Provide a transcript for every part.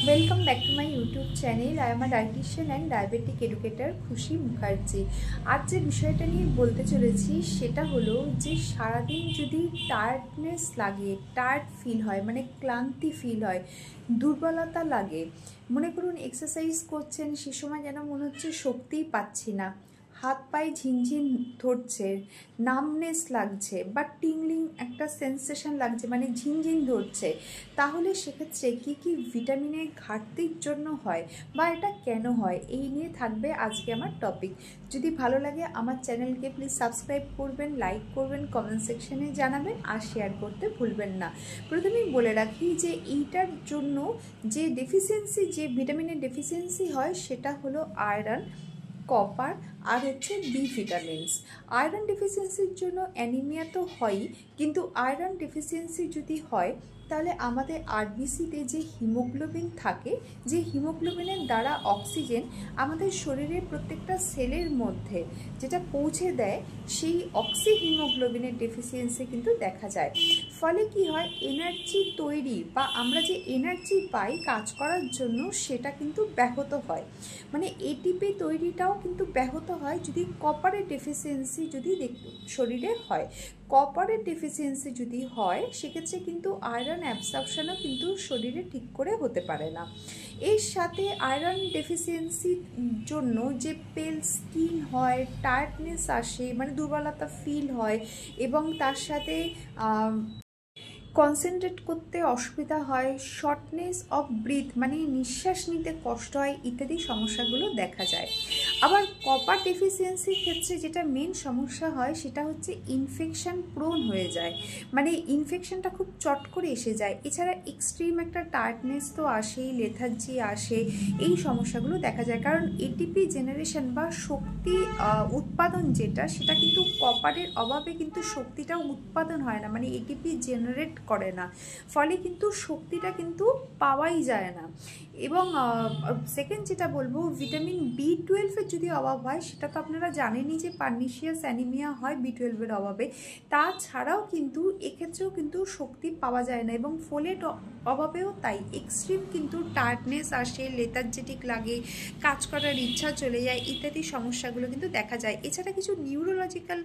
Welcome back to my YouTube channel. I am a dietitian and diabetic educator খুশি মুখার্জি। আজ যে বিষয়টা নিয়ে বলতে চলেছি সেটা হলো যে সারাদিন যদি টায়ার্ডনেস লাগে, টায়ার্ড ফিল হয়, মানে ক্লান্তি ফিল হয়, দুর্বলতা লাগে, মনে করুন এক্সারসাইজ করছেন সে সময় যেন মনে হচ্ছে শক্তিই পাচ্ছি না, হাত পায়ে ঝিনঝিন ধরছে, নামনেস লাগছে বা টিংলিং একটা সেন্সেশন লাগছে, মানে ঝিনঝিন ধরছে, তাহলে সেক্ষেত্রে কী কী ভিটামিনের ঘাটতির জন্য হয় বা এটা কেন হয়, এই নিয়ে থাকবে আজকে আমার টপিক। যদি ভালো লাগে আমার চ্যানেলকে প্লিজ সাবস্ক্রাইব করবেন, লাইক করবেন, কমেন্ট সেকশনে জানাবেন আর শেয়ার করতে ভুলবেন না। প্রথমেই বলে রাখি যে এইটার জন্য যে ডেফিসিয়েন্সি, যে ভিটামিনের ডেফিসিয়েন্সি হয় সেটা হলো আয়রন, কপার আর হচ্ছে বি ভিটামিনস। আয়রন ডেফিসিয়েন্সির জন্য অ্যানিমিয়া তো হয়ই, কিন্তু আয়রন ডেফিসিয়েন্সি যদি হয় তাহলে আমাদের আরবিসিতে যে হিমোগ্লোবিন থাকে, যে হিমোগ্লোবিনের দ্বারা অক্সিজেন আমাদের শরীরের প্রত্যেকটা সেলের মধ্যে যেটা পৌঁছে দেয়, সেই অক্সি হিমোগ্লোবিনের ডেফিসিয়েন্সি কিন্তু দেখা যায়। ফলে কি হয়, এনার্জি তৈরি বা আমরা যে এনার্জি পাই কাজ করার জন্য সেটা কিন্তু ব্যাহত হয়, মানে এটিপি তৈরিটাও কিন্তু ব্যাহত হয় যদি কপারের ডেফিসিয়েন্সি যদি শরীরে হয়। কপারের ডেফিসিয়েন্সি যদি হয় সেক্ষেত্রে কিন্তু আয়রন অ্যাবসর্পশনও কিন্তু শরীরে ঠিক করে হতে পারে না। এর সাথে আয়রন ডেফিসিয়েন্সির জন্য যে পেল স্কিন হয়, টায়ার্ডনেস আসে, মানে দুর্বলতা ফিল হয়, এবং তার সাথে কনসেন্ট্রেট করতে অসুবিধা হয়, শর্টনেস অফ ব্রিথ মানে নিঃশ্বাস নিতে কষ্ট হয়, ইত্যাদি সমস্যাগুলো দেখা যায়। আবার কপার ডেফিসিয়েন্সির ক্ষেত্রে যেটা মেন সমস্যা হয় সেটা হচ্ছে ইনফেকশান প্রোন হয়ে যায়, মানে ইনফেকশানটা খুব চট করে এসে যায়। এছাড়া এক্সট্রিম একটা টায়ার্ডনেস তো আসেই, লেথার্জি আসে, এই সমস্যাগুলো দেখা যায়। কারণ এটিপি জেনারেশন বা শক্তি উৎপাদন যেটা, সেটা কিন্তু কপারের অভাবে কিন্তু শক্তিটা উৎপাদন হয় না, মানে এটিপি জেনারেট করে না, ফলে কিন্তু শক্তিটা কিন্তু পাওয়াই যায় না। এবং সেকেন্ড যেটা বলবো, ভিটামিন বি12-এর যদি অভাব হয়, সেটা তো আপনারা জানেনই যে পার্নিশিয়াস অ্যানিমিয়া হয় বি12-এর অভাবে। তাছাড়াও কিন্তু এক্ষেত্রেও কিন্তু শক্তি পাওয়া যায় না, এবং ফোলেট অভাবেও তাই এক্সট্রিম কিন্তু টায়ার্ডনেস আসে, লেথার্জেটিক লাগে, কাজ করার ইচ্ছা চলে যায়, ইত্যাদি সমস্যাগুলো কিন্তু দেখা যায়। এছাড়া কিছু নিউরোলজিক্যাল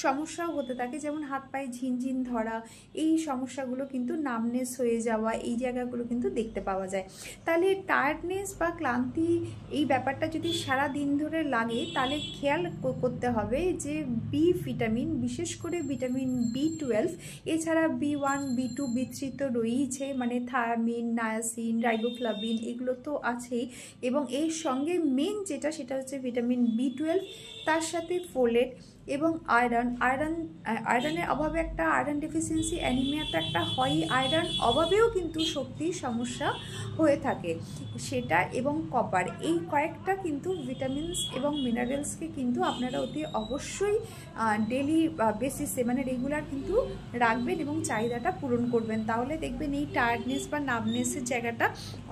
সমস্যাও হতে থাকে, যেমন হাত পায়ে ঝিনঝিন ধরা, এই সমস্যাগুলো কিন্তু নামনেস হয়ে যাওয়া, এই জায়গাগুলো কিন্তু দেখতে পাওয়া যায়। তাহলে টায়ার্ডনেস বা ক্লান্তি এই ব্যাপারটা যদি সারা দিন ধরে লাগে তাহলে খেয়াল করতে হবে যে বি ভিটামিন, বিশেষ করে ভিটামিন বি12, এছাড়া বি1, বি2, বি3 তো রয়েইছে, মানে থায়ামিন, নায়াসিন, রাইবোফ্লাভিন এগুলো তো আছেই, এবং এর সঙ্গে মেন যেটা সেটা হচ্ছে ভিটামিন বি12, তার সাথে ফোলেট এবং আয়রনের অভাবে একটা আয়রন ডেফিসিয়েন্সি, অ্যানিমিয়া তো একটা হয়ই, আয়রন অভাবেও কিন্তু শক্তির সমস্যা হয়ে থাকে সেটা, এবং কপার, এই কয়েকটা কিন্তু ভিটামিনস এবং মিনারেলসকে কিন্তু আপনারা অতি অবশ্যই ডেলি বেসিসে মানে রেগুলার কিন্তু রাখবেন এবং চাহিদাটা পূরণ করবেন, তাহলে দেখবেন এই টায়ার্ডনেস বা নার্ভনেসের জায়গাটা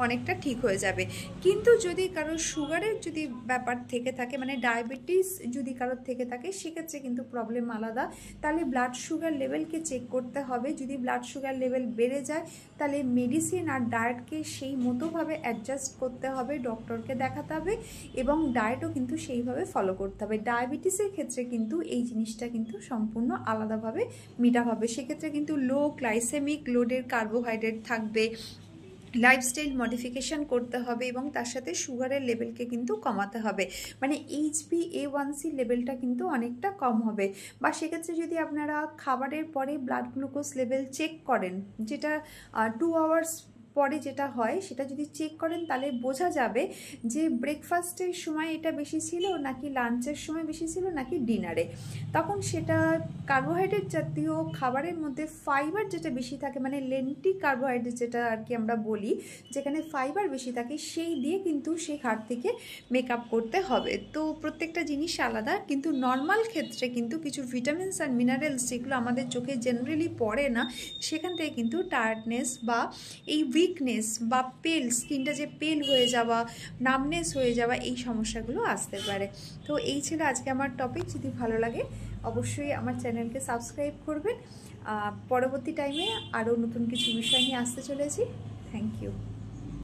অনেকটা ঠিক হয়ে যাবে। কিন্তু যদি কারোর সুগারের যদি ব্যাপার থেকে থাকে, মানে ডায়াবেটিস যদি কারোর থেকে থাকে, সেক্ষেত্রে কিন্তু প্রবলেম আলাদা। তাহলে ব্লাড সুগার লেভেলকে চেক করতে হবে, যদি ব্লাড সুগার লেভেল বেড়ে যায় তাহলে মেডিসিন আর ডায়েটকে সেই মতোভাবে অ্যাডজাস্ট করতে হবে, ডক্টরকে দেখাতে হবে, এবং ডায়েটও কিন্তু সেইভাবে ফলো করতে হবে। ডায়াবেটিসের ক্ষেত্রে কিন্তু এই জিনিসটা কিন্তু সম্পূর্ণ আলাদাভাবে মিটা হবে, সেক্ষেত্রে কিন্তু লো গ্লাইসেমিক লোডের কার্বোহাইড্রেট থাকবে, লাইফস্টাইল মডিফিকেশান করতে হবে, এবং তার সাথে সুগারের লেভেলকে কিন্তু কমাতে হবে, মানে HbA1c লেভেলটা কিন্তু অনেকটা কম হবে। বা সেক্ষেত্রে যদি আপনারা খাবারের পরে ব্লাড গ্লুকোজ লেভেল চেক করেন, যেটা 2 আওয়ার্স পরে যেটা হয় সেটা যদি চেক করেন তাহলে বোঝা যাবে যে ব্রেকফাস্টের সময় এটা বেশি ছিল নাকি লাঞ্চের সময় বেশি ছিল নাকি ডিনারে, তখন সেটা কার্বোহাইড্রেট জাতীয় খাবারের মধ্যে ফাইবার যেটা বেশি থাকে, মানে লেন্টি কার্বোহাইড্রেট যেটা আর কি আমরা বলি, যেখানে ফাইবার বেশি থাকে, সেই দিয়ে কিন্তু সেই ঘাটতিকে মেকআপ করতে হবে। তো প্রত্যেকটা জিনিস আলাদা, কিন্তু নর্মাল ক্ষেত্রে কিন্তু কিছু ভিটামিনস আর মিনারেলস যেগুলো আমাদের চোখে জেনারেলি পড়ে না, সেখান থেকে কিন্তু টায়ার্ডনেস বা এই উইকনেস বা পেল, স্কিনটা যে পেল হয়ে যাওয়া, নামনেস হয়ে যাওয়া, এই সমস্যাগুলো আসতে পারে। তো এই ছিল আজকে আমার টপিক। যদি ভালো লাগে অবশ্যই আমার চ্যানেলকে সাবস্ক্রাইব করবেন। পরবর্তী টাইমে আরও নতুন কিছু বিষয় নিয়ে আসতে চলেছি। Thank you.